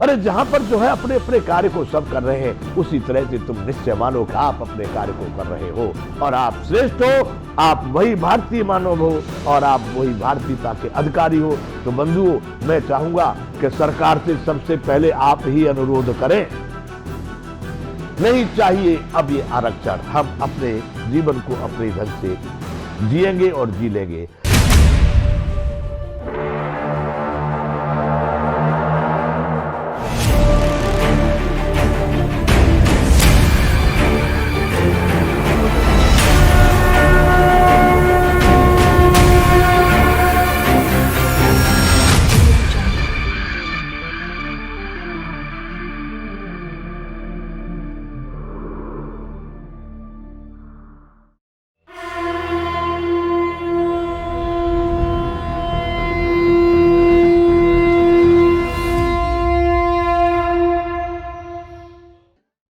अरे जहां पर जो है अपने अपने कार्य को सब कर रहे हैं, उसी तरह से तुम निश्चय मानो कि आप अपने कार्य को कर रहे हो और आप श्रेष्ठ हो, आप वही भारतीय मानव हो और आप वही भारतीयता के अधिकारी हो। तो बंधुओं, मैं चाहूंगा कि सरकार से सबसे पहले आप ही अनुरोध करें, नहीं चाहिए अब ये आरक्षण, हम अपने जीवन को अपने ढंग से जिएंगे और जी लेंगे।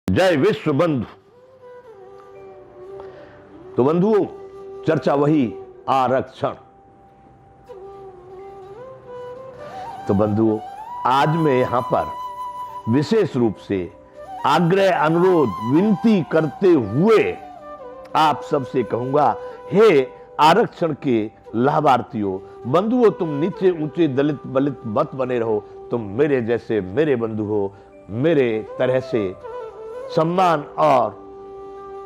जय विश्व बंधु। तो बंधुओं, चर्चा वही आरक्षण। तो बंधुओं, आज मैं यहां पर विशेष रूप से आग्रह, अनुरोध, विनती करते हुए आप सबसे कहूंगा, हे आरक्षण के लाभार्थियों, बंधुओं, तुम नीचे ऊंचे दलित बलित मत बने रहो। तुम मेरे जैसे मेरे बंधु हो, मेरे तरह से सम्मान और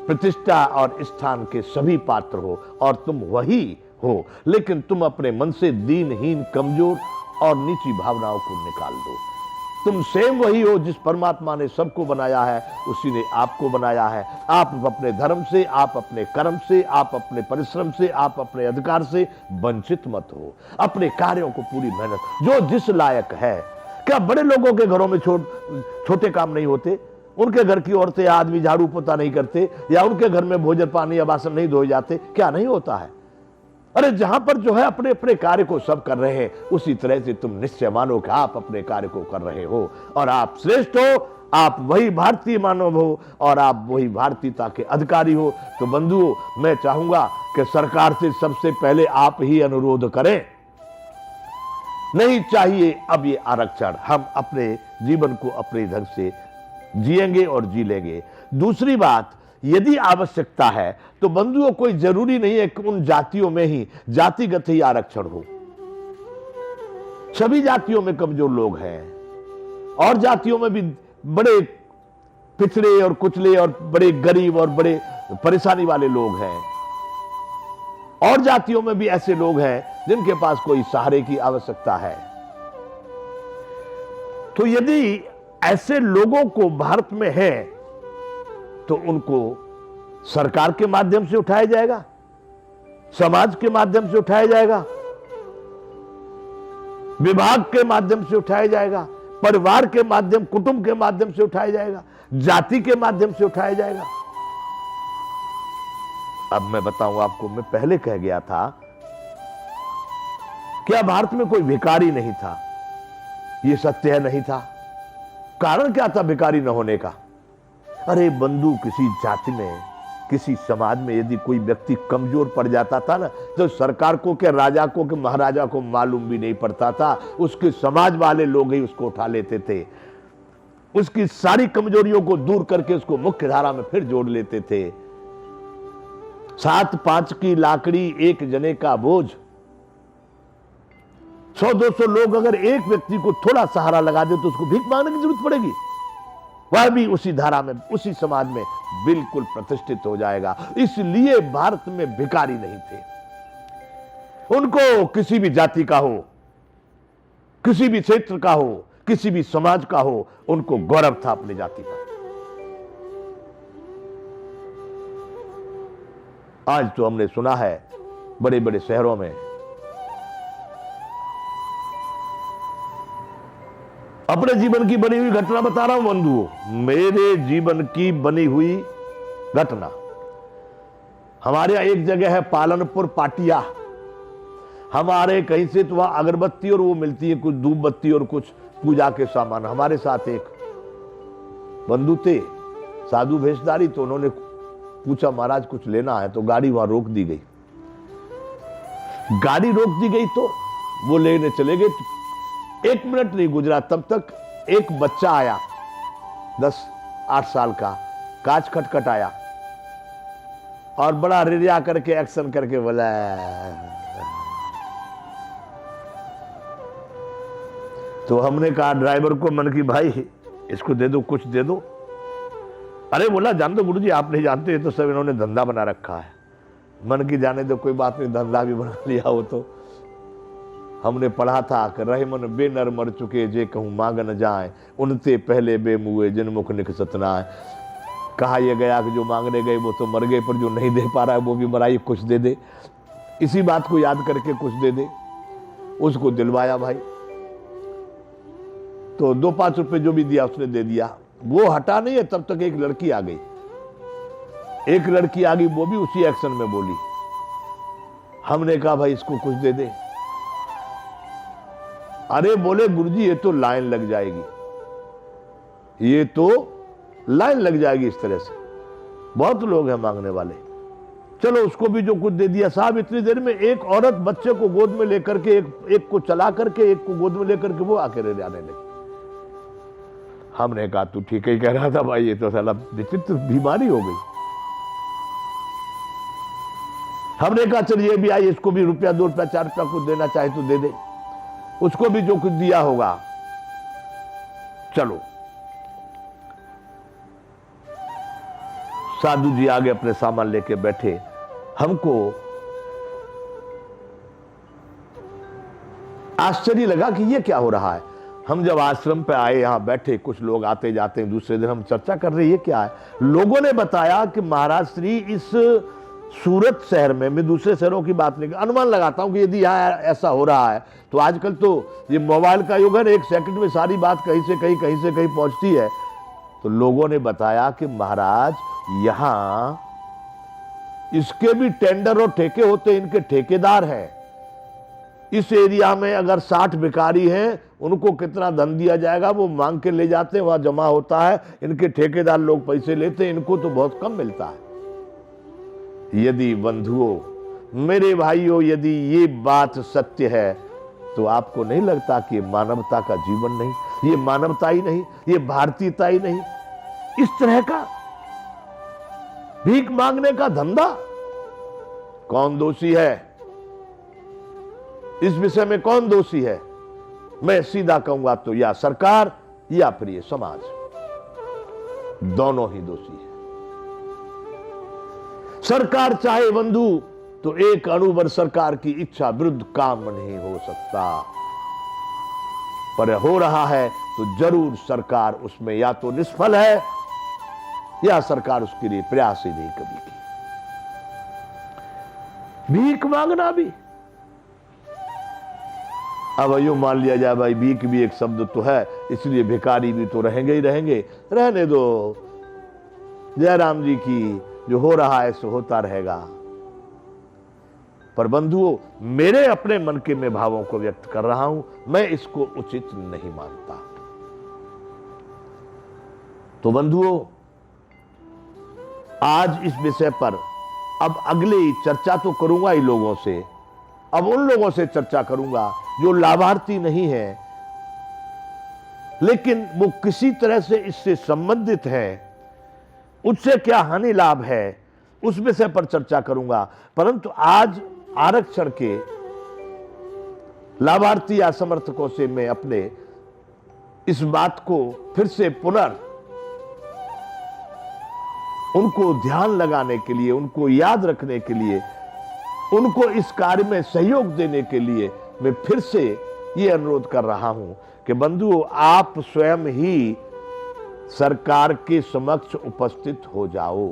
प्रतिष्ठा और स्थान के सभी पात्र हो और तुम वही हो, लेकिन तुम अपने मन से दीनहीन, कमजोर और नीची भावनाओं को निकाल दो। तुम स्वयं वही हो जिस परमात्मा ने सबको बनाया है, उसी ने आपको बनाया है। आप अपने धर्म से, आप अपने कर्म से, आप अपने परिश्रम से, आप अपने अधिकार से वंचित मत हो। अपने कार्यों को पूरी मेहनत, जो जिस लायक है। क्या बड़े लोगों के घरों में छोटे काम नहीं होते? उनके घर की औरतें, आदमी झाड़ू पोता नहीं करते, या उनके घर में भोजन पानी या बासन नहीं धोए जाते? क्या नहीं होता है? अरे जहां पर जो है अपने अपने कार्य को सब कर रहे हैं, उसी तरह से तुम निश्चय मानो कि आप अपने कार्य को कर रहे हो और आप श्रेष्ठ हो, आप वही भारतीय मानव हो और आप वही भारतीयता के अधिकारी हो। तो बंधुओं, मैं चाहूंगा कि सरकार से सबसे पहले आप ही अनुरोध करें, नहीं चाहिए अब ये आरक्षण, हम अपने जीवन को अपने ढंग से जिएंगे और जी लेंगे। दूसरी बात, यदि आवश्यकता है तो बंधुओं, कोई जरूरी नहीं है कि उन जातियों में ही जातिगत ही आरक्षण हो। सभी जातियों में कमजोर लोग हैं और जातियों में भी बड़े पिछड़े और कुचले और बड़े गरीब और बड़े परेशानी वाले लोग हैं, और जातियों में भी ऐसे लोग हैं जिनके पास कोई सहारे की आवश्यकता है। तो यदि ऐसे लोगों को भारत में है तो उनको सरकार के माध्यम से उठाया जाएगा, समाज के माध्यम से उठाया जाएगा, विभाग के माध्यम से उठाया जाएगा, परिवार के माध्यम, कुटुंब के माध्यम से उठाया जाएगा, जाति के माध्यम से उठाया जाएगा। अब मैं बताऊं आपको, मैं पहले कह गया था क्या भारत में कोई भिखारी नहीं था? यह सत्य है, नहीं था। कारण क्या था भिखारी न होने का? अरे बंधु, किसी जाति में, किसी समाज में यदि कोई व्यक्ति कमजोर पड़ जाता था ना, तो सरकार को, के राजा को, के महाराजा को मालूम भी नहीं पड़ता था, उसके समाज वाले लोग ही उसको उठा लेते थे, उसकी सारी कमजोरियों को दूर करके उसको मुख्य धारा में फिर जोड़ लेते थे। 7-5 की लाकड़ी एक जने का बोझ। 100-200 लोग अगर एक व्यक्ति को थोड़ा सहारा लगा दे तो उसको भीख मांगने की जरूरत पड़ेगी? वह भी उसी धारा में, उसी समाज में बिल्कुल प्रतिष्ठित हो जाएगा। इसलिए भारत में भिखारी नहीं थे। उनको किसी भी जाति का हो, किसी भी क्षेत्र का हो, किसी भी समाज का हो, उनको गौरव था अपनी जाति पर। आज तो हमने सुना है बड़े बड़े शहरों में, अपने जीवन की बनी हुई घटना बता रहा हूं बंधुओं, मेरे जीवन की बनी हुई घटना। हमारे यहाँ एक जगह है पालनपुर पाटिया, हमारे कहीं से तो वहां अगरबत्ती और वो मिलती है, कुछ धूप बत्ती और कुछ पूजा के सामान। हमारे साथ एक बंधु थे, साधु भेषधारी, तो उन्होंने पूछा महाराज कुछ लेना है, तो गाड़ी वहां रोक दी गई। गाड़ी रोक दी गई तो वो लेने चले गए। 1 मिनट नहीं गुजरा तब तक एक बच्चा आया 10-8 साल का, कांच खटखटाया और बड़ा रिरिया करके एक्शन करके बोला, तो हमने कहा ड्राइवर को मन की भाई इसको दे दो, कुछ दे दो। अरे बोला जान दो गुरुजी, आप नहीं जानते, ये तो सब इन्होंने धंधा बना रखा है। मन की जाने दो, कोई बात नहीं, धंधा भी बना लिया हो तो। हमने पढ़ा था कि रहे मन बेनर मर चुके जे कहूँ मांग न जाए, उनते पहले बेमुए जिन मुख निकसत ना है। कहा यह गया कि जो मांगने गए वो तो मर गए, पर जो नहीं दे पा रहा है वो भी मराई, कुछ दे दे। इसी बात को याद करके कुछ दे दे। उसको दिलवाया भाई, तो 2-5 रुपए जो भी दिया उसने दे दिया। वो हटा नहीं है, तब तक एक लड़की आ गई। एक लड़की आ गई, वो भी उसी एक्शन में बोली। हमने कहा भाई इसको कुछ दे दे। अरे बोले गुरुजी ये तो लाइन लग जाएगी, ये तो लाइन लग जाएगी इस तरह से, बहुत लोग हैं मांगने वाले। चलो उसको भी जो कुछ दे दिया। साहब इतनी देर में एक औरत बच्चे को गोद में लेकर के, एक को चला करके, एक को गोद में लेकर के वो आके आने लगी। हमने कहा तू ठीक ही कह रहा था भाई, ये तो साला विचित्र बीमारी हो गई। हमने कहा चल ये भी आई, इसको भी ₹1, ₹2, ₹4 कुछ देना चाहे तो दे दे। उसको भी जो कुछ दिया होगा। चलो साधु जी आगे अपने सामान लेके बैठे। हमको आश्चर्य लगा कि ये क्या हो रहा है। हम जब आश्रम पे आए, यहां बैठे, कुछ लोग आते जाते हैं, दूसरे दिन हम चर्चा कर रहे हैं ये क्या है। लोगों ने बताया कि महाराज श्री इस सूरत शहर में, मैं दूसरे शहरों की बात नहीं, अनुमान लगाता हूं कि यदि यहाँ ऐसा हो रहा है तो आजकल तो ये मोबाइल का युग है, 1 सेकंड में सारी बात कहीं से कहीं पहुंचती है। तो लोगों ने बताया कि महाराज यहां इसके भी टेंडर और ठेके होते, इनके ठेकेदार हैं। इस एरिया में अगर 60 भिखारी हैं, उनको कितना धन दिया जाएगा वो मांग के ले जाते हैं, वहां जमा होता है, इनके ठेकेदार लोग पैसे लेते हैं, इनको तो बहुत कम मिलता है। यदि बंधुओं, मेरे भाइयों, यदि ये बात सत्य है तो आपको नहीं लगता कि मानवता का जीवन नहीं, ये मानवता ही नहीं, ये भारतीयता ही नहीं, इस तरह का भीख मांगने का धंधा? कौन दोषी है इस विषय में? कौन दोषी है? मैं सीधा कहूंगा तो या सरकार या फिर ये समाज, दोनों ही दोषी है। सरकार चाहे बंधु तो एक अणुभर सरकार की इच्छा विरुद्ध काम नहीं हो सकता, पर हो रहा है तो जरूर सरकार उसमें या तो निष्फल है या सरकार उसके लिए प्रयास ही नहीं कभी की। भीख मांगना भी, अब यूं मान लिया जाए भाई भीख भी एक शब्द तो है, इसलिए भिखारी भी तो रहेंगे ही रहेंगे, रहने दो, जयराम जी की जो हो रहा है सो होता रहेगा। पर बंधुओं, मेरे अपने मन के मैं भावों को व्यक्त कर रहा हूं, मैं इसको उचित नहीं मानता। तो बंधुओं, आज इस विषय पर अब अगली चर्चा तो करूंगा ही लोगों से, अब उन लोगों से चर्चा करूंगा जो लाभार्थी नहीं है लेकिन वो किसी तरह से इससे संबंधित हैं, उससे क्या हानि लाभ है, उस विषय पर चर्चा करूंगा। परंतु आज आरक्षण के लाभार्थी या समर्थकों से मैं अपने इस बात को फिर से उनको ध्यान लगाने के लिए, उनको याद रखने के लिए, उनको इस कार्य में सहयोग देने के लिए मैं फिर से ये अनुरोध कर रहा हूं कि बंधुओं, आप स्वयं ही सरकार के समक्ष उपस्थित हो जाओ।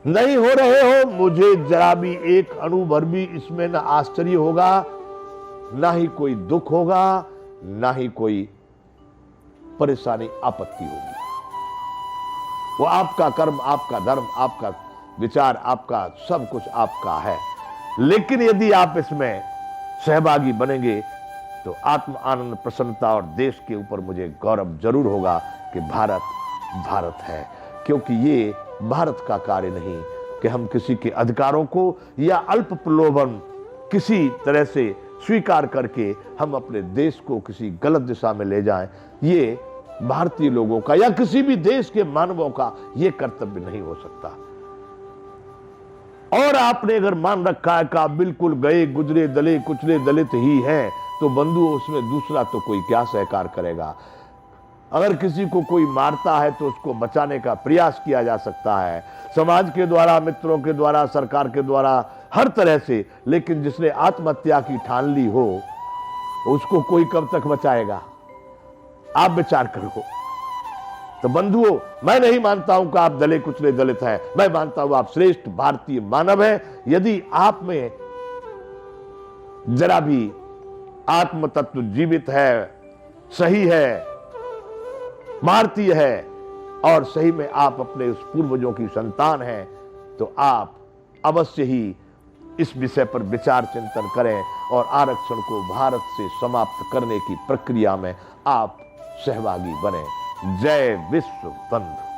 नहीं हो रहे हो, मुझे जरा भी एक अणु भर भी इसमें न आश्चर्य होगा, ना ही कोई दुख होगा, ना ही कोई परेशानी आपत्ति होगी। वो आपका कर्म, आपका धर्म, आपका विचार, आपका सब कुछ आपका है। लेकिन यदि आप इसमें सहभागी बनेंगे तो आत्म आनंद, प्रसन्नता और देश के ऊपर मुझे गौरव जरूर होगा कि भारत भारत है। क्योंकि ये भारत का कार्य नहीं कि हम किसी के अधिकारों को या अल्प प्रलोभन किसी तरह से स्वीकार करके हम अपने देश को किसी गलत दिशा में ले जाएं, ये भारतीय लोगों का या किसी भी देश के मानवों का ये कर्तव्य नहीं हो सकता। और आपने अगर मान रखा है कि आप बिल्कुल गए गुजरे दले कुचले दलित ही हैं, तो बंधुओं उसमें दूसरा तो कोई क्या सहकार करेगा। अगर किसी को कोई मारता है तो उसको बचाने का प्रयास किया जा सकता है, समाज के द्वारा, मित्रों के द्वारा, सरकार के द्वारा, हर तरह से। लेकिन जिसने आत्महत्या की ठान ली हो उसको कोई कब तक बचाएगा? आप विचार करो। तो बंधुओं, मैं नहीं मानता हूं कि आप दले कुचले दलित हैं, मैं मानता हूं आप श्रेष्ठ भारतीय मानव हैं। यदि आप में जरा भी आत्म तत्व जीवित है, सही है, भारतीय है और सही में आप अपने उस पूर्वजों की संतान हैं, तो आप अवश्य ही इस विषय पर विचार चिंतन करें और आरक्षण को भारत से समाप्त करने की प्रक्रिया में आप सहभागी बने। जय विश्व बंधु।